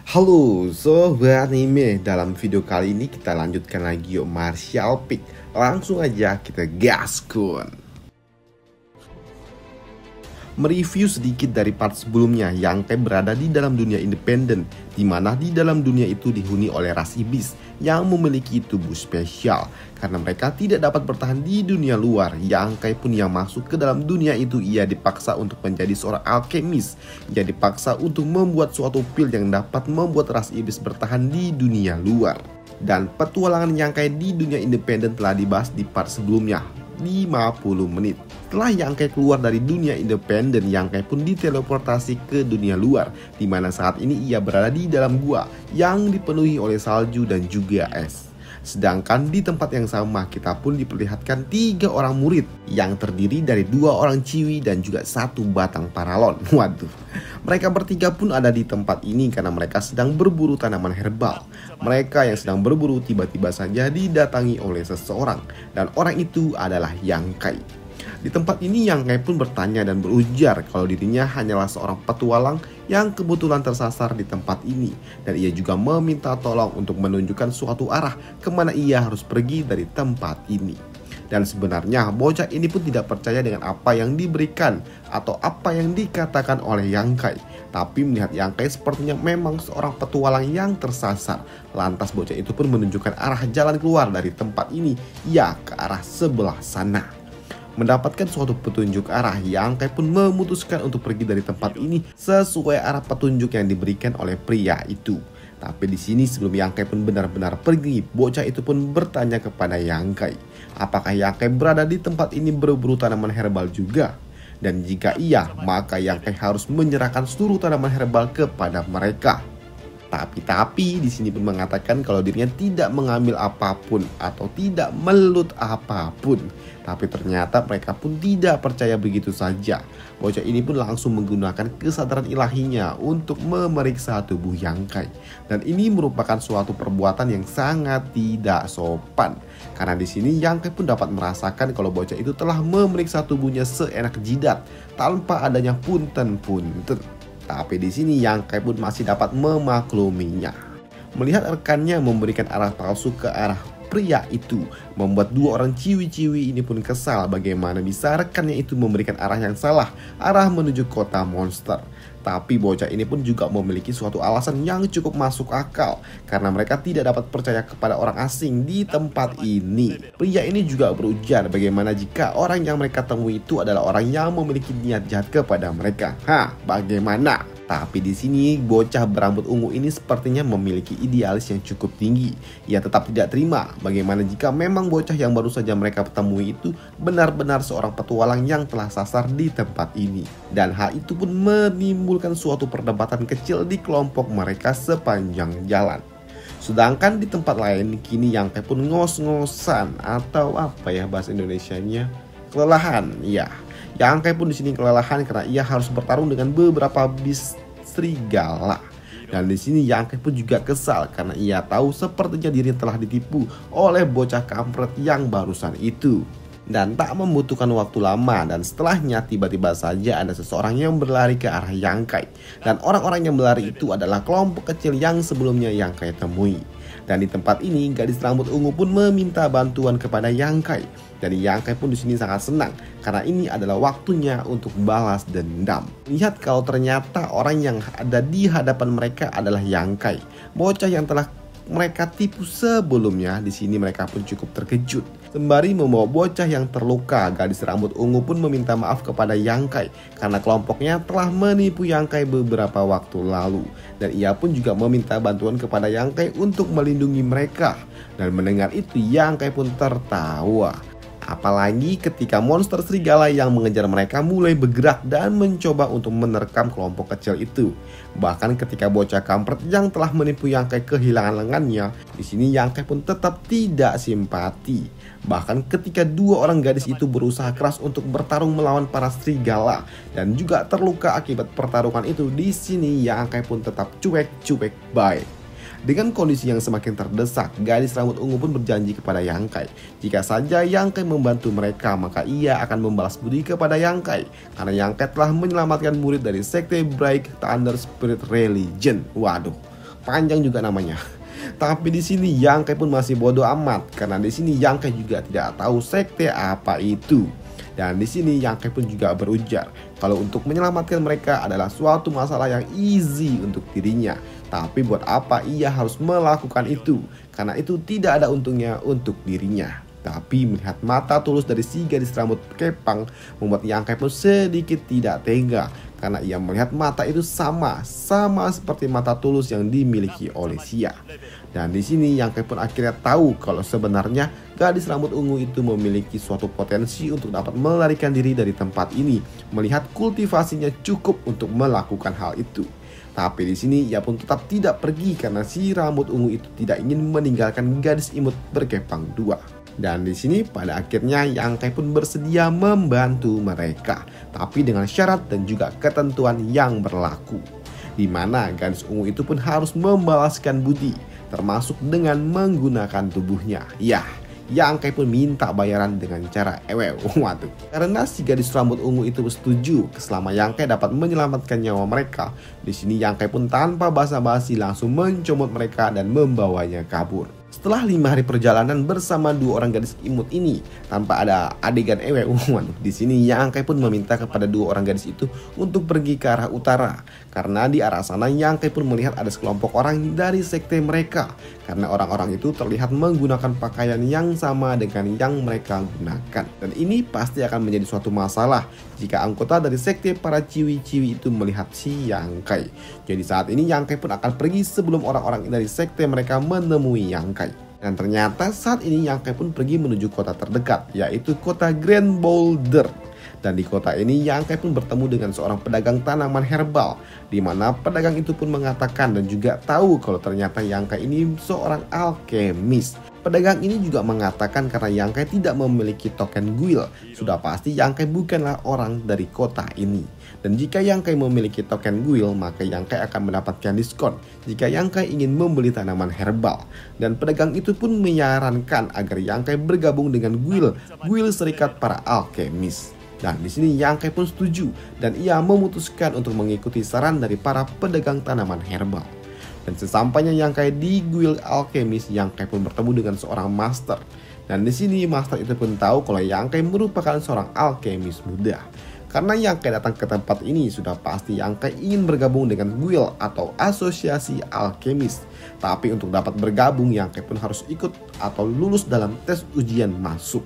Halo Sobat Anime, dalam video kali ini kita lanjutkan lagi yuk Martial Peak. Langsung aja kita gaskun. Mereview sedikit dari part sebelumnya, Yangkai berada di dalam dunia independen, di mana di dalam dunia itu dihuni oleh ras iblis yang memiliki tubuh spesial. Karena mereka tidak dapat bertahan di dunia luar, Yangkai pun yang masuk ke dalam dunia itu ia dipaksa untuk menjadi seorang alkemis. Ia dipaksa untuk membuat suatu pil yang dapat membuat ras iblis bertahan di dunia luar. Dan petualangan Yangkai di dunia independen telah dibahas di part sebelumnya, 50 menit. Setelah Yangkai keluar dari dunia independen, Yangkai pun diteleportasi ke dunia luar, di mana saat ini ia berada di dalam gua yang dipenuhi oleh salju dan juga es. Sedangkan di tempat yang sama kita pun diperlihatkan 3 orang murid yang terdiri dari 2 orang ciwi dan juga 1 batang paralon. Waduh, mereka bertiga pun ada di tempat ini karena mereka sedang berburu tanaman herbal. Mereka yang sedang berburu tiba-tiba saja didatangi oleh seseorang, dan orang itu adalah Yangkai. Di tempat ini Yangkai pun bertanya dan berujar kalau dirinya hanyalah seorang petualang yang kebetulan tersasar di tempat ini. Dan ia juga meminta tolong untuk menunjukkan suatu arah kemana ia harus pergi dari tempat ini. Dan sebenarnya bocah ini pun tidak percaya dengan apa yang diberikan atau apa yang dikatakan oleh Yangkai. Tapi melihat Yangkai sepertinya memang seorang petualang yang tersasar, lantas bocah itu pun menunjukkan arah jalan keluar dari tempat ini, ya ke arah sebelah sana. Mendapatkan suatu petunjuk arah, Yangkai pun memutuskan untuk pergi dari tempat ini sesuai arah petunjuk yang diberikan oleh pria itu. Tapi di sini sebelum Yangkai pun benar-benar pergi, bocah itu pun bertanya kepada Yangkai, apakah Yangkai berada di tempat ini berburu tanaman herbal juga? Dan jika iya, maka Yangkai harus menyerahkan seluruh tanaman herbal kepada mereka. Tapi di sini pun mengatakan kalau dirinya tidak mengambil apapun atau tidak melut apapun. Tapi ternyata mereka pun tidak percaya begitu saja. Bocah ini pun langsung menggunakan kesadaran ilahinya untuk memeriksa tubuh Yangkai. Dan ini merupakan suatu perbuatan yang sangat tidak sopan. Karena di sini Yangkai pun dapat merasakan kalau bocah itu telah memeriksa tubuhnya seenak jidat tanpa adanya punten-punten. Tapi di sini Yangkai pun masih dapat memakluminya. Melihat rekannya memberikan arah palsu ke arah pria itu, membuat 2 orang ciwi-ciwi ini pun kesal bagaimana bisa rekannya itu memberikan arah yang salah, arah menuju kota monster. Tapi bocah ini pun juga memiliki suatu alasan yang cukup masuk akal, karena mereka tidak dapat percaya kepada orang asing di tempat ini. Pria ini juga berujar bagaimana jika orang yang mereka temui itu adalah orang yang memiliki niat jahat kepada mereka. Bagaimana? Tapi di sini bocah berambut ungu ini sepertinya memiliki idealis yang cukup tinggi. Ia tetap tidak terima bagaimana jika memang bocah yang baru saja mereka temui itu benar-benar seorang petualang yang telah sasar di tempat ini. Dan hal itu pun menimbulkan suatu perdebatan kecil di kelompok mereka sepanjang jalan. Sedangkan di tempat lain kini Yangkai pun ngos-ngosan atau apa ya bahasa Indonesianya, kelelahan, ya. Yangkai pun di sini kelelahan karena ia harus bertarung dengan beberapa bis serigala. Dan di sini Yangkai pun juga kesal karena ia tahu sepertinya dirinya telah ditipu oleh bocah kampret yang barusan itu. Dan tak membutuhkan waktu lama, dan setelahnya tiba-tiba saja ada seseorang yang berlari ke arah Yangkai. Dan orang-orang yang berlari itu adalah kelompok kecil yang sebelumnya Yangkai temui. Dan di tempat ini gadis rambut ungu pun meminta bantuan kepada Yangkai. Dan Yangkai pun di sini sangat senang karena ini adalah waktunya untuk balas dendam. Lihat kalau ternyata orang yang ada di hadapan mereka adalah Yangkai, bocah yang telah mereka tipu sebelumnya. Di sini mereka pun cukup terkejut. Sembari membawa bocah yang terluka, gadis rambut ungu pun meminta maaf kepada Yangkai karena kelompoknya telah menipu Yangkai beberapa waktu lalu. Dan ia pun juga meminta bantuan kepada Yangkai untuk melindungi mereka. Dan mendengar itu Yangkai pun tertawa. Apalagi ketika monster serigala yang mengejar mereka mulai bergerak dan mencoba untuk menerkam kelompok kecil itu. Bahkan ketika bocah kampret yang telah menipu Yangkai kehilangan lengannya, di sini Yangkai pun tetap tidak simpati. Bahkan ketika 2 orang gadis itu berusaha keras untuk bertarung melawan para serigala dan juga terluka akibat pertarungan itu, di sini Yangkai pun tetap cuek-cuek baik. Dengan kondisi yang semakin terdesak, gadis rambut ungu pun berjanji kepada Yangkai. Jika saja Yangkai membantu mereka, maka ia akan membalas budi kepada Yangkai. Karena Yangkai telah menyelamatkan murid dari sekte Bright Thunder Spirit Religion. Waduh, panjang juga namanya. Tapi di sini Yang Kai pun masih bodoh amat karena di sini Yang Kai juga tidak tahu sekte apa itu. Dan di sini Yang Kai pun juga berujar kalau untuk menyelamatkan mereka adalah suatu masalah yang easy untuk dirinya. Tapi buat apa ia harus melakukan itu? Karena itu tidak ada untungnya untuk dirinya. Tapi melihat mata tulus dari si gadis rambut kepang membuat Yang Kai pun sedikit tidak tega. Karena ia melihat mata itu sama seperti mata tulus yang dimiliki oleh Xia. Dan di sini Yang Kai pun akhirnya tahu kalau sebenarnya gadis rambut ungu itu memiliki suatu potensi untuk dapat melarikan diri dari tempat ini, melihat kultivasinya cukup untuk melakukan hal itu. Tapi di sini ia pun tetap tidak pergi karena si rambut ungu itu tidak ingin meninggalkan gadis imut berkepang dua. Dan di sini pada akhirnya Yang Kai pun bersedia membantu mereka, tapi dengan syarat dan juga ketentuan yang berlaku, di mana gadis ungu itu pun harus membalaskan budi, termasuk dengan menggunakan tubuhnya. Ya, Yang Kai pun minta bayaran dengan cara waduh. Karena si gadis rambut ungu itu setuju selama Yang Kai dapat menyelamatkan nyawa mereka. Di sini Yang Kai pun tanpa basa-basi langsung mencomot mereka dan membawanya kabur. Setelah 5 hari perjalanan bersama 2 orang gadis imut ini tanpa ada adegan di sini Yang Kai pun meminta kepada 2 orang gadis itu untuk pergi ke arah utara. Karena di arah sana Yang Kai pun melihat ada sekelompok orang dari sekte mereka. Karena orang-orang itu terlihat menggunakan pakaian yang sama dengan yang mereka gunakan. Dan ini pasti akan menjadi suatu masalah jika anggota dari sekte para ciwi-ciwi itu melihat si Yang Kai. Jadi saat ini Yang Kai pun akan pergi sebelum orang-orang dari sekte mereka menemui Yang Kai. Dan ternyata saat ini Yang Kai pun pergi menuju kota terdekat, yaitu kota Grand Boulder. Dan di kota ini Yang Kai pun bertemu dengan seorang pedagang tanaman herbal, di mana pedagang itu pun mengatakan dan juga tahu kalau ternyata Yang Kai ini seorang alkemis. Pedagang ini juga mengatakan karena Yang Kai tidak memiliki token guild, sudah pasti Yang Kai bukanlah orang dari kota ini. Dan jika Yang Kai memiliki token guild, maka Yang Kai akan mendapatkan diskon jika Yang Kai ingin membeli tanaman herbal. Dan pedagang itu pun menyarankan agar Yang Kai bergabung dengan guild Serikat Para Alkemis. Dan di sini Yang Kai pun setuju dan ia memutuskan untuk mengikuti saran dari para pedagang tanaman herbal. Dan sesampainya Yang Kai di guild alkemis, Yang Kai pun bertemu dengan seorang master. Dan di sini master itu pun tahu kalau Yang Kai merupakan seorang alkemis muda. Karena Yang Kai datang ke tempat ini sudah pasti Yang Kai ingin bergabung dengan guild atau asosiasi alkemis. Tapi untuk dapat bergabung Yang Kai pun harus ikut atau lulus dalam tes ujian masuk.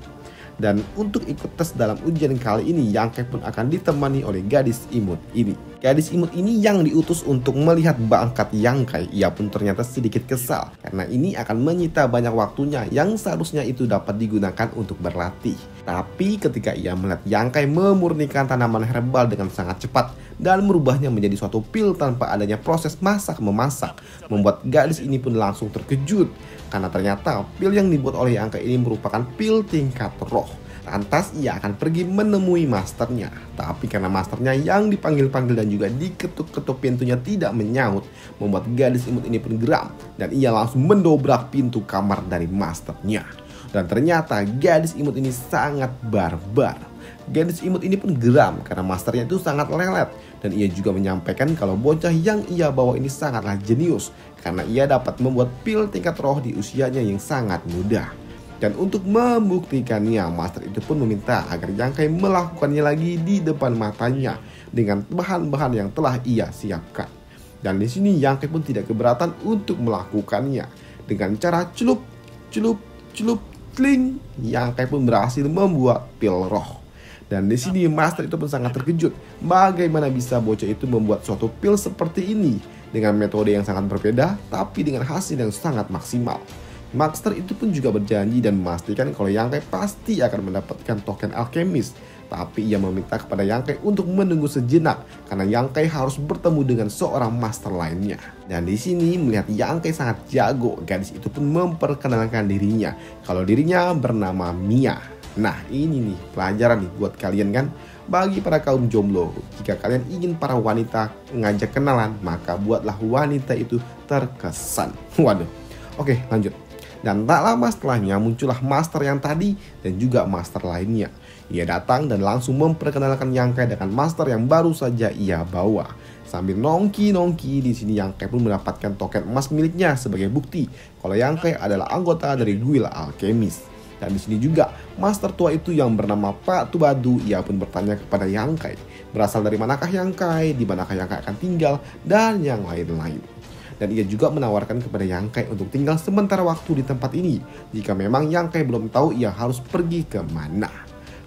Dan untuk ikut tes dalam ujian kali ini Yang Kai pun akan ditemani oleh gadis imut ini. Gadis imut ini yang diutus untuk melihat bakat Yang Kai. Ia pun ternyata sedikit kesal karena ini akan menyita banyak waktunya yang seharusnya itu dapat digunakan untuk berlatih. Tapi ketika ia melihat Yang Kai memurnikan tanaman herbal dengan sangat cepat dan merubahnya menjadi suatu pil tanpa adanya proses masak-memasak, membuat gadis ini pun langsung terkejut karena ternyata pil yang dibuat oleh Yang Kai ini merupakan pil tingkat roh. Lantas ia akan pergi menemui masternya. Tapi karena masternya yang dipanggil-panggil dan juga diketuk-ketuk pintunya tidak menyaut, membuat gadis imut ini pun geram dan ia langsung mendobrak pintu kamar dari masternya. Dan ternyata gadis imut ini sangat barbar. Gadis imut ini pun geram karena masternya itu sangat lelet. Dan ia juga menyampaikan kalau bocah yang ia bawa ini sangatlah jenius karena ia dapat membuat pil tingkat roh di usianya yang sangat muda. Dan untuk membuktikannya, master itu pun meminta agar Yang Kai melakukannya lagi di depan matanya dengan bahan-bahan yang telah ia siapkan. Dan di sini Yang Kai pun tidak keberatan untuk melakukannya. Dengan cara celup, celup, celup, kling, Yang Kai pun berhasil membuat pil roh. Dan di sini master itu pun sangat terkejut. Bagaimana bisa bocah itu membuat suatu pil seperti ini dengan metode yang sangat berbeda, tapi dengan hasil yang sangat maksimal. Master itu pun juga berjanji dan memastikan kalau Yang Kai pasti akan mendapatkan token alkemis. Tapi ia meminta kepada Yang Kai untuk menunggu sejenak karena Yang Kai harus bertemu dengan seorang master lainnya. Dan di sini melihat Yang Kai sangat jago, gadis itu pun memperkenalkan dirinya kalau dirinya bernama Mia. Nah ini nih pelajaran nih buat kalian kan. Bagi para kaum jomblo, jika kalian ingin para wanita ngajak kenalan, maka buatlah wanita itu terkesan. Waduh. Oke lanjut. Dan tak lama setelahnya muncullah master yang tadi dan juga master lainnya. Ia datang dan langsung memperkenalkan Yang Kai dengan master yang baru saja ia bawa. Sambil nongki-nongki di sini Yang Kai pun mendapatkan token emas miliknya sebagai bukti kalau Yang Kai adalah anggota dari Guild Alchemist. Dan di sini juga master tua itu yang bernama Pak Tuwadu, ia pun bertanya kepada Yang Kai, berasal dari manakah Yang Kai, di manakah Yang Kai akan tinggal, dan yang lain-lain. Dan ia juga menawarkan kepada Yang Kai untuk tinggal sementara waktu di tempat ini jika memang Yang Kai belum tahu ia harus pergi ke mana.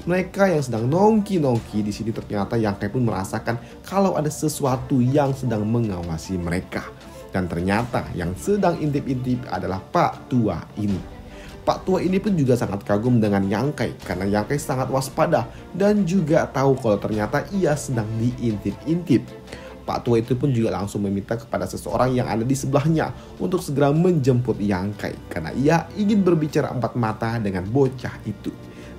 Mereka yang sedang nongki-nongki di sini ternyata Yang Kai pun merasakan kalau ada sesuatu yang sedang mengawasi mereka. Dan ternyata yang sedang intip-intip adalah Pak Tua ini. Pak Tua ini pun juga sangat kagum dengan Yang Kai karena Yang Kai sangat waspada dan juga tahu kalau ternyata ia sedang diintip-intip. Pak Tua itu pun juga langsung meminta kepada seseorang yang ada di sebelahnya untuk segera menjemput Yang Kai karena ia ingin berbicara empat mata dengan bocah itu.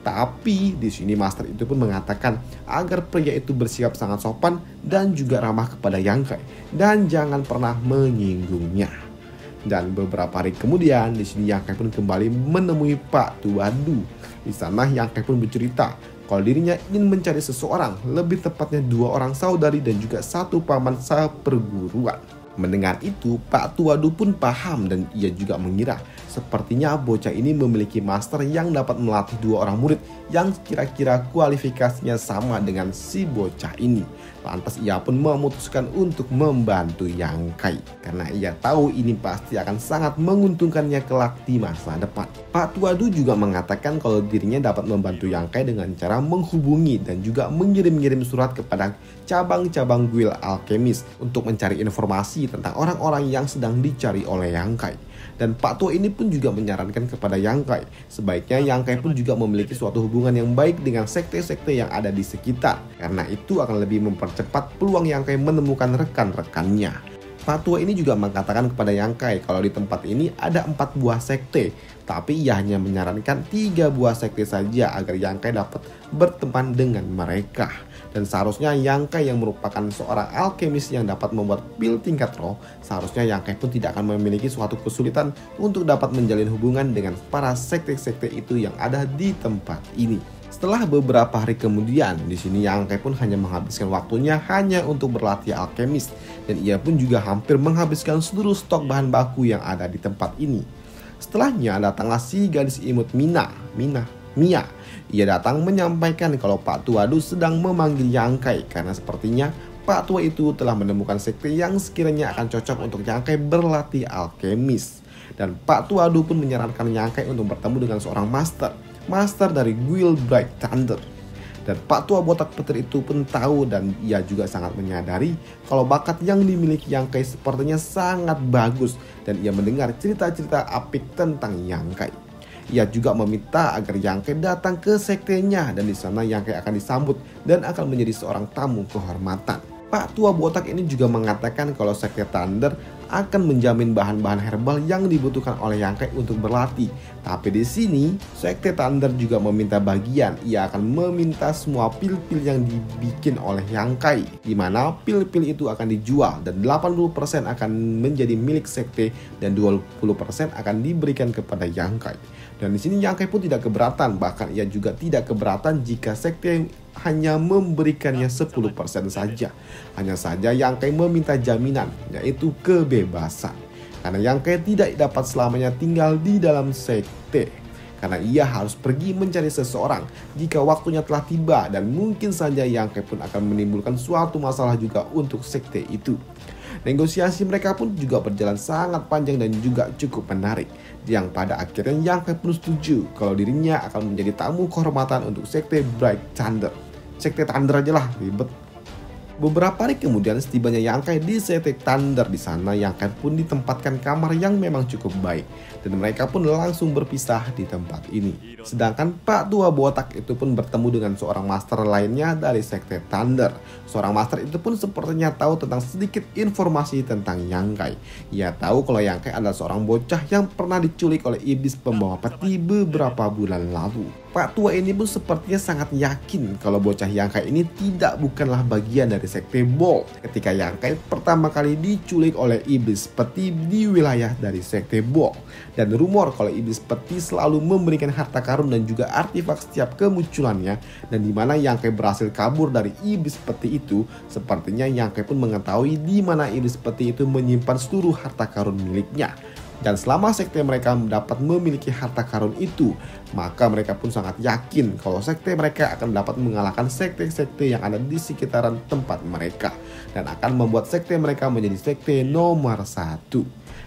Tapi di sini master itu pun mengatakan agar pria itu bersikap sangat sopan dan juga ramah kepada Yang Kai dan jangan pernah menyinggungnya. Dan beberapa hari kemudian di sini Yang Kai pun kembali menemui Pak Tuwadu. Di sana Yang Kai pun bercerita kalau dirinya ingin mencari seseorang, lebih tepatnya 2 orang saudari dan juga 1 paman seperguruan. Mendengar itu, Pak Tuwadu pun paham dan ia juga mengira sepertinya bocah ini memiliki master yang dapat melatih 2 orang murid yang kira-kira kualifikasinya sama dengan si bocah ini. Lantas ia pun memutuskan untuk membantu Yang Kai karena ia tahu ini pasti akan sangat menguntungkannya kelak di masa depan. Pak Tuwadu juga mengatakan kalau dirinya dapat membantu Yang Kai dengan cara menghubungi dan juga mengirim-ngirim surat kepada cabang-cabang Guild Alchemist untuk mencari informasi tentang orang-orang yang sedang dicari oleh Yang Kai. Dan Pak Tua ini pun juga menyarankan kepada Yang Kai sebaiknya Yang Kai pun juga memiliki suatu hubungan yang baik dengan sekte-sekte yang ada di sekitar, karena itu akan lebih mempercepat peluang Yang Kai menemukan rekan-rekannya. Pak Tua ini juga mengatakan kepada Yang Kai kalau di tempat ini ada 4 buah sekte, tapi ia hanya menyarankan 3 buah sekte saja agar Yang Kai dapat berteman dengan mereka. Dan seharusnya Yang Kai yang merupakan seorang alkemis yang dapat membuat pil tingkat roh, seharusnya Yang Kai pun tidak akan memiliki suatu kesulitan untuk dapat menjalin hubungan dengan para sekte-sekte itu yang ada di tempat ini. Setelah beberapa hari kemudian, di sini Yang Kai pun hanya menghabiskan waktunya hanya untuk berlatih alkemis, dan ia pun juga hampir menghabiskan seluruh stok bahan baku yang ada di tempat ini. Setelahnya datanglah si gadis imut Mia. Ia datang menyampaikan kalau Pak Tuwadu sedang memanggil Yang Kai karena sepertinya Pak Tua itu telah menemukan sekte yang sekiranya akan cocok untuk Yang Kai berlatih alkemis. Dan Pak Tuwadu pun menyarankan Yang Kai untuk bertemu dengan seorang master dari Guild Bright Thunder. Dan Pak Tua botak petir itu pun tahu dan ia juga sangat menyadari kalau bakat yang dimiliki Yang Kai sepertinya sangat bagus, dan ia mendengar cerita-cerita apik tentang Yang Kai. Ia juga meminta agar Yang Kai datang ke sektenya dan di sana Yang Kai akan disambut dan akan menjadi seorang tamu kehormatan. Pak Tua botak ini juga mengatakan kalau sekte Thunder akan menjamin bahan-bahan herbal yang dibutuhkan oleh Yang Kai untuk berlatih. Tapi di sini sekte Thunder juga meminta bagian. Ia akan meminta semua pil-pil yang dibikin oleh Yang Kai, di mana pil-pil itu akan dijual dan 80% akan menjadi milik sekte dan 20% akan diberikan kepada Yang Kai. Dan di sini Yang Kai pun tidak keberatan, bahkan ia juga tidak keberatan jika sekte hanya memberikannya 10% saja. Hanya saja Yang Kai meminta jaminan, yaitu kebebasan. Karena Yang Kai tidak dapat selamanya tinggal di dalam sekte. Karena ia harus pergi mencari seseorang jika waktunya telah tiba, dan mungkin saja Yang Kai pun akan menimbulkan suatu masalah juga untuk sekte itu. Negosiasi mereka pun juga berjalan sangat panjang dan juga cukup menarik, yang pada akhirnya Yang Kai pun setuju kalau dirinya akan menjadi tamu kehormatan untuk sekte Bright Thunder. Sekte Thunder aja lah, ribet. Beberapa hari kemudian setibanya Yang Kai di sekte Thunder, di sana Yang Kai pun ditempatkan kamar yang memang cukup baik, dan mereka pun langsung berpisah di tempat ini. Sedangkan Pak Tua botak itu pun bertemu dengan seorang master lainnya dari sekte Thunder. Seorang master itu pun sepertinya tahu tentang sedikit informasi tentang Yang Kai. Ia tahu kalau Yang Kai adalah seorang bocah yang pernah diculik oleh iblis pembawa peti beberapa bulan lalu. Pak tua ini pun sepertinya sangat yakin kalau bocah Yangkai ini bukanlah bagian dari sekte Bolt ketika Yangkai pertama kali diculik oleh iblis peti di wilayah dari sekte Bolt. Dan rumor kalau iblis peti selalu memberikan harta karun dan juga artefak setiap kemunculannya, dan dimana Yangkai berhasil kabur dari iblis peti itu, sepertinya Yangkai pun mengetahui di mana iblis peti itu menyimpan seluruh harta karun miliknya. Dan selama sekte mereka dapat memiliki harta karun itu, maka mereka pun sangat yakin kalau sekte mereka akan dapat mengalahkan sekte-sekte yang ada di sekitaran tempat mereka, dan akan membuat sekte mereka menjadi sekte nomor 1.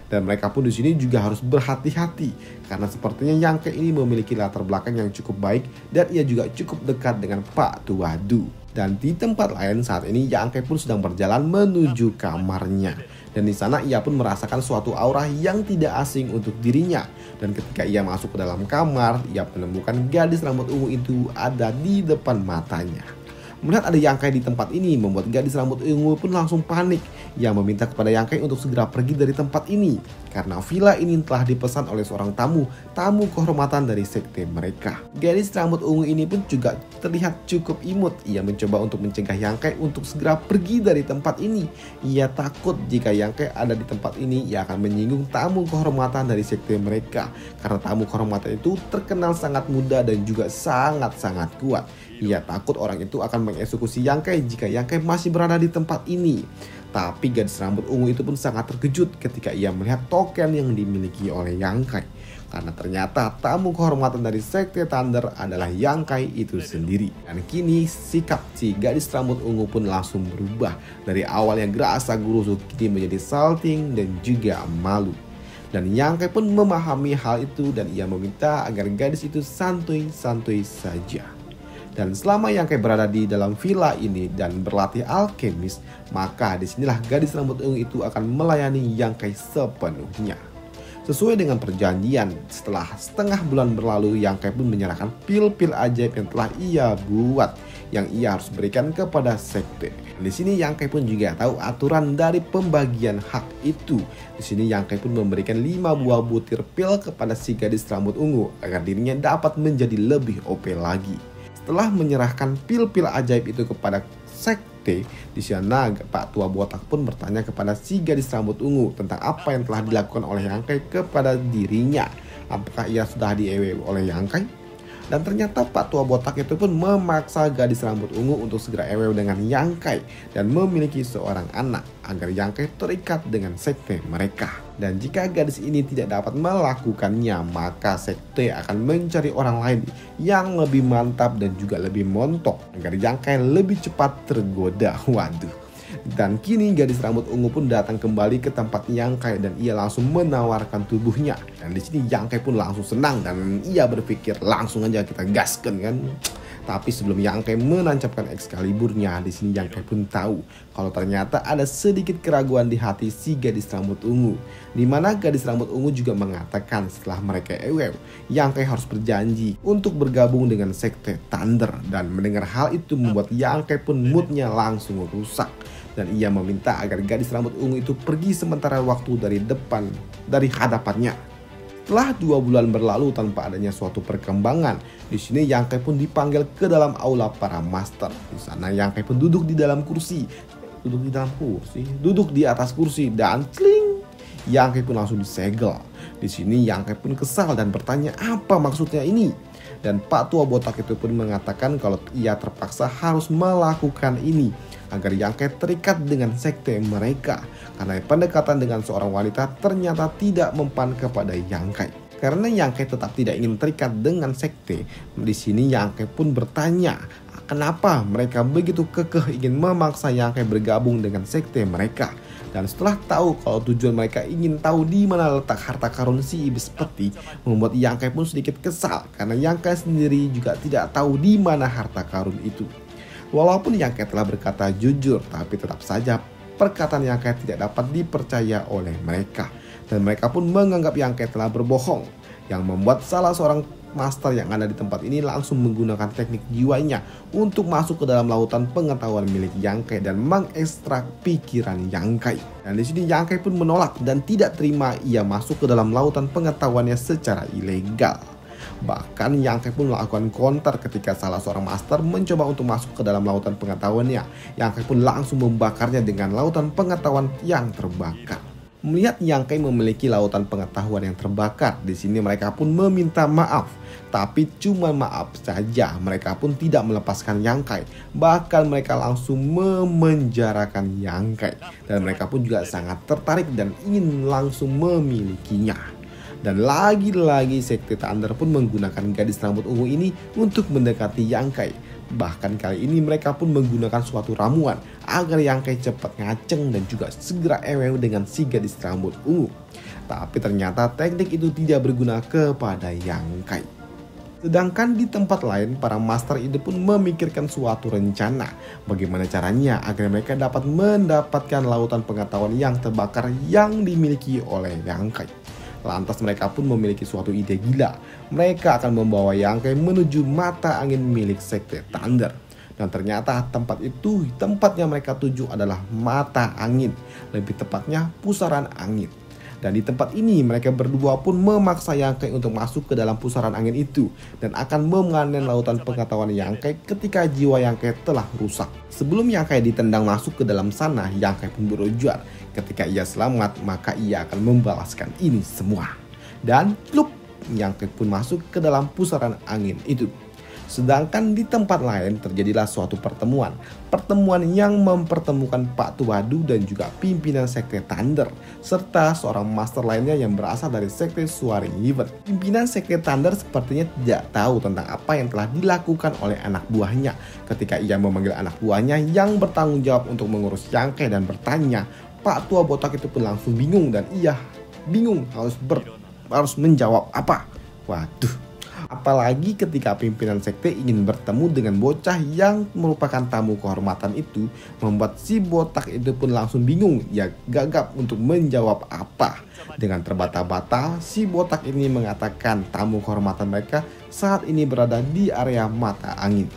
Dan mereka pun di sini juga harus berhati-hati karena sepertinya Yangkai ini memiliki latar belakang yang cukup baik dan ia juga cukup dekat dengan Pak Tua Du. Dan di tempat lain saat ini Yangkai pun sedang berjalan menuju kamarnya. Dan di sana ia pun merasakan suatu aura yang tidak asing untuk dirinya. Dan ketika ia masuk ke dalam kamar, ia menemukan gadis rambut ungu itu ada di depan matanya. Melihat ada Yangkai di tempat ini membuat gadis rambut ungu pun langsung panik. Ia meminta kepada Yangkai untuk segera pergi dari tempat ini karena villa ini telah dipesan oleh seorang tamu kehormatan dari sekte mereka. Gadis rambut ungu ini pun juga terlihat cukup imut. Ia mencoba untuk mencegah Yangkai untuk segera pergi dari tempat ini. Ia takut jika Yangkai ada di tempat ini, ia akan menyinggung tamu kehormatan dari sekte mereka karena tamu kehormatan itu terkenal sangat muda dan juga sangat-sangat kuat. Ia takut orang itu akan mengeksekusi Yangkai jika Yangkai masih berada di tempat ini. Tapi gadis rambut ungu itu pun sangat terkejut ketika ia melihat token yang dimiliki oleh Yangkai. Karena ternyata tamu kehormatan dari sekte Thunder adalah Yangkai itu sendiri. Dan kini sikap si gadis rambut ungu pun langsung berubah. Dari awal yang gerasa gurusuk kini menjadi salting dan juga malu. Dan Yangkai pun memahami hal itu dan ia meminta agar gadis itu santuy-santuy saja. Dan selama Yangkai berada di dalam villa ini dan berlatih alkemis, maka disinilah gadis rambut ungu itu akan melayani Yangkai sepenuhnya. Sesuai dengan perjanjian, setelah setengah bulan berlalu, Yangkai pun menyerahkan pil-pil ajaib yang telah ia buat, yang ia harus berikan kepada sekte. Di sini Yangkai pun juga tahu aturan dari pembagian hak itu. Di sini Yangkai pun memberikan 5 buah butir pil kepada si gadis rambut ungu agar dirinya dapat menjadi lebih OP lagi. Setelah menyerahkan pil-pil ajaib itu kepada sekte, di sana Pak Tua Botak pun bertanya kepada si gadis rambut ungu tentang apa yang telah dilakukan oleh Yangkai kepada dirinya. Apakah ia sudah diewe oleh Yangkai? Dan ternyata Pak Tua Botak itu pun memaksa gadis rambut ungu untuk segera ewe dengan Yangkai dan memiliki seorang anak agar Yangkai terikat dengan sekte mereka. Dan jika gadis ini tidak dapat melakukannya, maka sekte akan mencari orang lain yang lebih mantap dan juga lebih montok agar Yangkai lebih cepat tergoda. Waduh. Dan kini gadis rambut ungu pun datang kembali ke tempat Yangkai dan ia langsung menawarkan tubuhnya. Dan di sini Yangkai pun langsung senang dan ia berpikir langsung aja kita gaskan kan. Tapi sebelum Yangkai menancapkan Excaliburnya, di sini Yangkai pun tahu kalau ternyata ada sedikit keraguan di hati si gadis rambut ungu. Di mana gadis rambut ungu juga mengatakan setelah mereka ewew, Yangkai harus berjanji untuk bergabung dengan sekte Thunder. Dan mendengar hal itu membuat Yangkai pun moodnya langsung rusak. Dan ia meminta agar gadis rambut ungu itu pergi sementara waktu dari hadapannya. Setelah 2 bulan berlalu tanpa adanya suatu perkembangan, di sini Yangkai pun dipanggil ke dalam aula para master. Di sana Yangkai pun duduk di atas kursi dan cling, Yangkai pun langsung disegel. Di sini Yangkai pun kesal dan bertanya apa maksudnya ini. Dan Pak Tua Botak itu pun mengatakan kalau ia terpaksa harus melakukan ini agar Yangkai terikat dengan sekte mereka karena pendekatan dengan seorang wanita ternyata tidak mempan kepada Yangkai. Karena Yangkai tetap tidak ingin terikat dengan sekte, di sini Yangkai pun bertanya kenapa mereka begitu kekeh ingin memaksa Yangkai bergabung dengan sekte mereka. Dan setelah tahu kalau tujuan mereka ingin tahu di mana letak harta karun si iblis peti, membuat Yangkai pun sedikit kesal karena Yangkai sendiri juga tidak tahu di mana harta karun itu. Walaupun Yangkai telah berkata jujur, tapi tetap saja perkataan Yangkai tidak dapat dipercaya oleh mereka. Dan mereka pun menganggap Yangkai telah berbohong, yang membuat salah seorang master yang ada di tempat ini langsung menggunakan teknik jiwanya untuk masuk ke dalam lautan pengetahuan milik Yangkai dan mengekstrak pikiran Yangkai. Dan di sini Yangkai pun menolak dan tidak terima ia masuk ke dalam lautan pengetahuannya secara ilegal. Bahkan Yang Kai pun melakukan counter ketika salah seorang master mencoba untuk masuk ke dalam lautan pengetahuannya. Yang Kai pun langsung membakarnya dengan lautan pengetahuan yang terbakar. Melihat Yang Kai memiliki lautan pengetahuan yang terbakar, di sini mereka pun meminta maaf. Tapi cuma maaf saja, mereka pun tidak melepaskan Yang Kai. Bahkan mereka langsung memenjarakan Yang Kai. Dan mereka pun juga sangat tertarik dan ingin langsung memilikinya. Dan lagi-lagi Sekte Thunder pun menggunakan gadis rambut ungu ini untuk mendekati Yang Kai. Bahkan kali ini mereka pun menggunakan suatu ramuan agar Yang Kai cepat ngaceng dan juga segera ewew dengan si gadis rambut ungu. Tapi ternyata teknik itu tidak berguna kepada Yang Kai. Sedangkan di tempat lain, para master itu pun memikirkan suatu rencana bagaimana caranya agar mereka dapat mendapatkan lautan pengetahuan yang terbakar yang dimiliki oleh Yang Kai. Lantas mereka pun memiliki suatu ide gila. Mereka akan membawa Yang Kai menuju mata angin milik Sekte Thunder. Dan ternyata tempat itu, tempatnya mereka tuju adalah mata angin. Lebih tepatnya pusaran angin. Dan di tempat ini mereka berdua pun memaksa Yang Kai untuk masuk ke dalam pusaran angin itu. Dan akan memanen lautan pengetahuan Yang Kai ketika jiwa Yang Kai telah rusak. Sebelum Yang Kai ditendang masuk ke dalam sana, Yang Kai pun berujar. Ketika ia selamat, maka ia akan membalaskan ini semua. Dan plup, Yang Kai pun masuk ke dalam pusaran angin itu. Sedangkan di tempat lain terjadilah suatu pertemuan. Pertemuan yang mempertemukan Pak Tuadu dan juga pimpinan Sekte Thunder. Serta seorang master lainnya yang berasal dari Sekte Soaring Heaven. Pimpinan Sekte Thunder sepertinya tidak tahu tentang apa yang telah dilakukan oleh anak buahnya. Ketika ia memanggil anak buahnya yang bertanggung jawab untuk mengurus Yang Kai dan bertanya, Pak Tua Botak itu pun langsung bingung dan ia bingung harus menjawab apa. Waduh. Apalagi ketika pimpinan sekte ingin bertemu dengan bocah yang merupakan tamu kehormatan itu, membuat si botak itu pun langsung bingung. Ia gagap untuk menjawab apa. Dengan terbata-bata, si botak ini mengatakan tamu kehormatan mereka saat ini berada di area mata angin.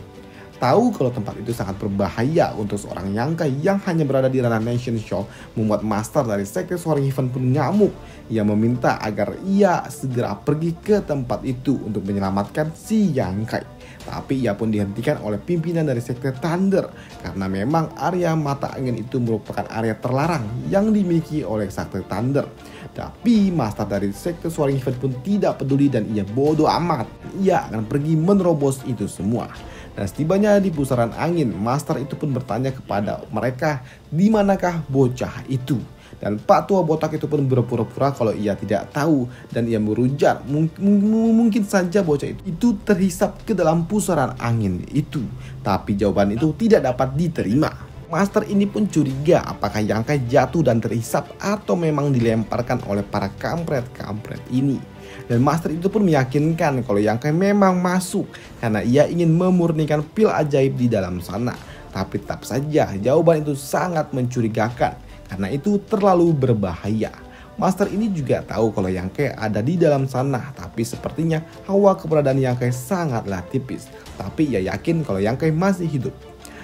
Tahu kalau tempat itu sangat berbahaya untuk seorang Yang Kai yang hanya berada di ranah Nation Show, membuat master dari Sekte Soaring Heaven pun ngamuk. Ia meminta agar ia segera pergi ke tempat itu untuk menyelamatkan si Yang Kai. Tapi ia pun dihentikan oleh pimpinan dari Sekte Thunder karena memang area mata angin itu merupakan area terlarang yang dimiliki oleh Sekte Thunder. Tapi master dari Sekte Soaring Heaven pun tidak peduli dan ia bodoh amat. Ia akan pergi menerobos itu semua. Dan setibanya di pusaran angin, master itu pun bertanya kepada mereka, di manakah bocah itu? Dan Pak Tua Botak itu pun berpura-pura kalau ia tidak tahu. Dan ia berujar, mungkin saja bocah itu terhisap ke dalam pusaran angin itu. Tapi jawaban itu tidak dapat diterima. Master ini pun curiga apakah Yang Kai jatuh dan terhisap atau memang dilemparkan oleh para kampret-kampret ini. Dan master itu pun meyakinkan kalau Yang Kai memang masuk karena ia ingin memurnikan pil ajaib di dalam sana. Tapi tetap saja jawaban itu sangat mencurigakan karena itu terlalu berbahaya. Master ini juga tahu kalau Yang Kai ada di dalam sana, tapi sepertinya hawa keberadaan Yang Kai sangatlah tipis. Tapi ia yakin kalau Yang Kai masih hidup.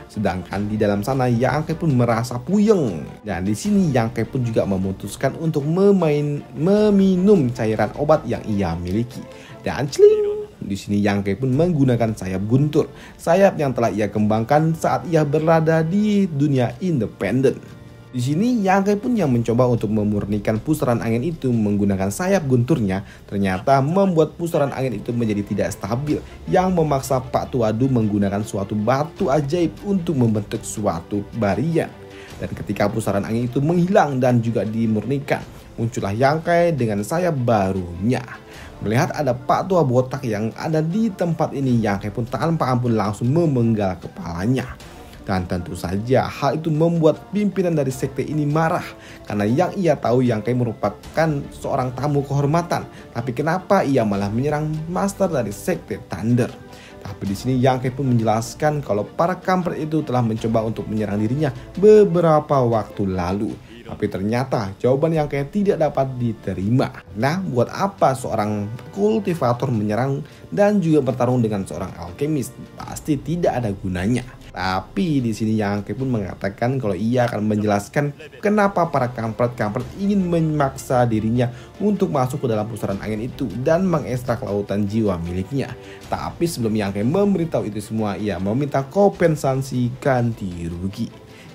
Sedangkan di dalam sana Yang Kai pun merasa puyeng. Dan di sini Yang Kai pun juga memutuskan untuk meminum cairan obat yang ia miliki. Dan celing, di sini Yang Kai pun menggunakan sayap guntur. Sayap yang telah ia kembangkan saat ia berada di dunia independen. Di sini Yang Kai pun yang mencoba untuk memurnikan pusaran angin itu menggunakan sayap gunturnya, ternyata membuat pusaran angin itu menjadi tidak stabil yang memaksa Pak Tuadu menggunakan suatu batu ajaib untuk membentuk suatu barian. Dan ketika pusaran angin itu menghilang dan juga dimurnikan, muncullah Yang Kai dengan sayap barunya. Melihat ada Pak Tua Botak yang ada di tempat ini, Yang Kai pun tanpa ampun langsung memenggal kepalanya. Dan tentu saja hal itu membuat pimpinan dari sekte ini marah karena yang ia tahu Yang Kai merupakan seorang tamu kehormatan. Tapi kenapa ia malah menyerang master dari Sekte Thunder? Tapi di sini Yang Kai pun menjelaskan kalau para kampret itu telah mencoba untuk menyerang dirinya beberapa waktu lalu. Tapi ternyata jawaban Yang Kai tidak dapat diterima. Nah, buat apa seorang kultivator menyerang dan juga bertarung dengan seorang alkemis? Pasti tidak ada gunanya. Tapi di sini Yang Kai pun mengatakan kalau ia akan menjelaskan kenapa para kampret-kampret ingin memaksa dirinya untuk masuk ke dalam pusaran angin itu dan mengekstrak lautan jiwa miliknya. Tapi sebelum Yang Kai memberitahu itu semua, ia meminta kompensasi ganti rugi.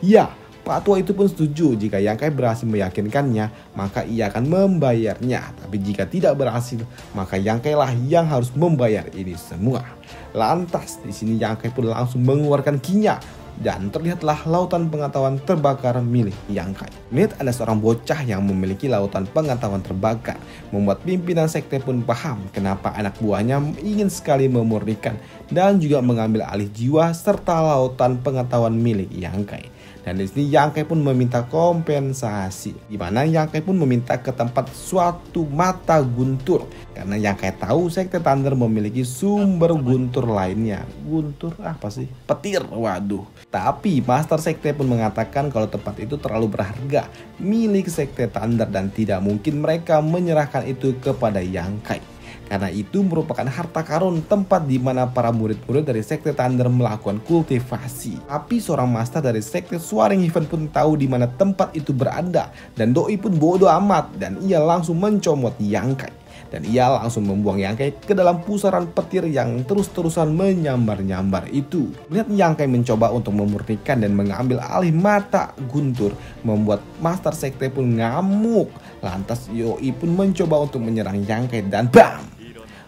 Ya, Pak Tua itu pun setuju jika Yang Kai berhasil meyakinkannya, maka ia akan membayarnya. Tapi jika tidak berhasil, maka Yang Kai lah yang harus membayar ini semua. Lantas di sini Yang Kai pun langsung mengeluarkan kinya dan terlihatlah lautan pengetahuan terbakar milik Yang Kai. Melihat ada seorang bocah yang memiliki lautan pengetahuan terbakar, membuat pimpinan sekte pun paham kenapa anak buahnya ingin sekali memurnikan dan juga mengambil alih jiwa serta lautan pengetahuan milik Yang Kai. Dan di sini Yang Kai pun meminta kompensasi, di mana Yang Kai pun meminta ke tempat suatu mata guntur, karena Yang Kai tahu sekte Thunder memiliki sumber guntur lainnya. Guntur apa sih? Petir, waduh. Tapi Master Sekte pun mengatakan kalau tempat itu terlalu berharga milik sekte Thunder dan tidak mungkin mereka menyerahkan itu kepada Yang Kai. Karena itu merupakan harta karun tempat di mana para murid-murid dari sekte Thunder melakukan kultivasi. Tapi seorang master dari sekte Swaring Heaven pun tahu di mana tempat itu berada, dan doi pun bodoh amat dan ia langsung mencomot Yang Kai. Dan ia langsung membuang Yang Kai ke dalam pusaran petir yang terus-terusan menyambar-nyambar itu. Melihat Yang Kai mencoba untuk memurnikan dan mengambil alih mata guntur, membuat Master Sekte pun ngamuk. Lantas Doi pun mencoba untuk menyerang Yang Kai dan BAM!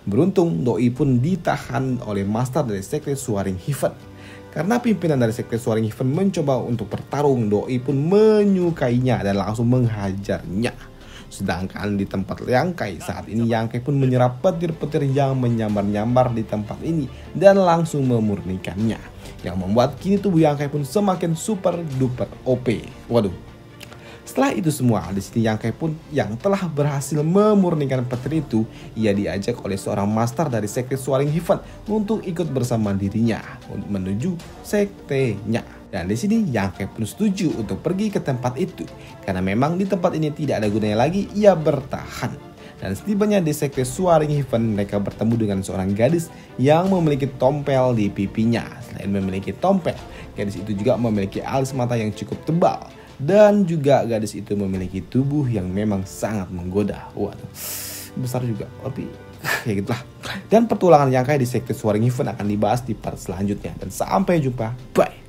Beruntung Doi pun ditahan oleh Master dari sekte Swaring Heaven. Karena pimpinan dari sekte Swaring Heaven mencoba untuk bertarung, Doi pun menyukainya dan langsung menghajarnya. Sedangkan di tempat Yang Kai saat ini, Yang Kai pun menyerap petir-petir yang menyambar-nyambar di tempat ini dan langsung memurnikannya, yang membuat kini tubuh Yang Kai pun semakin super duper OP. Waduh. Setelah itu semua, di sini Yang Kai pun yang telah berhasil memurnikan petir itu, ia diajak oleh seorang master dari sekte Swaring Heaven untuk ikut bersama dirinya menuju sektenya. Dan di sini Yang Kai pun setuju untuk pergi ke tempat itu karena memang di tempat ini tidak ada gunanya lagi ia bertahan. Dan setibanya di sekte Swaring Heaven, mereka bertemu dengan seorang gadis yang memiliki tompel di pipinya. Selain memiliki tompel, gadis itu juga memiliki alis mata yang cukup tebal. Dan juga gadis itu memiliki tubuh yang memang sangat menggoda. Waduh, besar juga, tapi ya gitulah. Dan petualangan Yang Kai di sekte Swaring Heaven akan dibahas di part selanjutnya. Dan sampai jumpa, bye.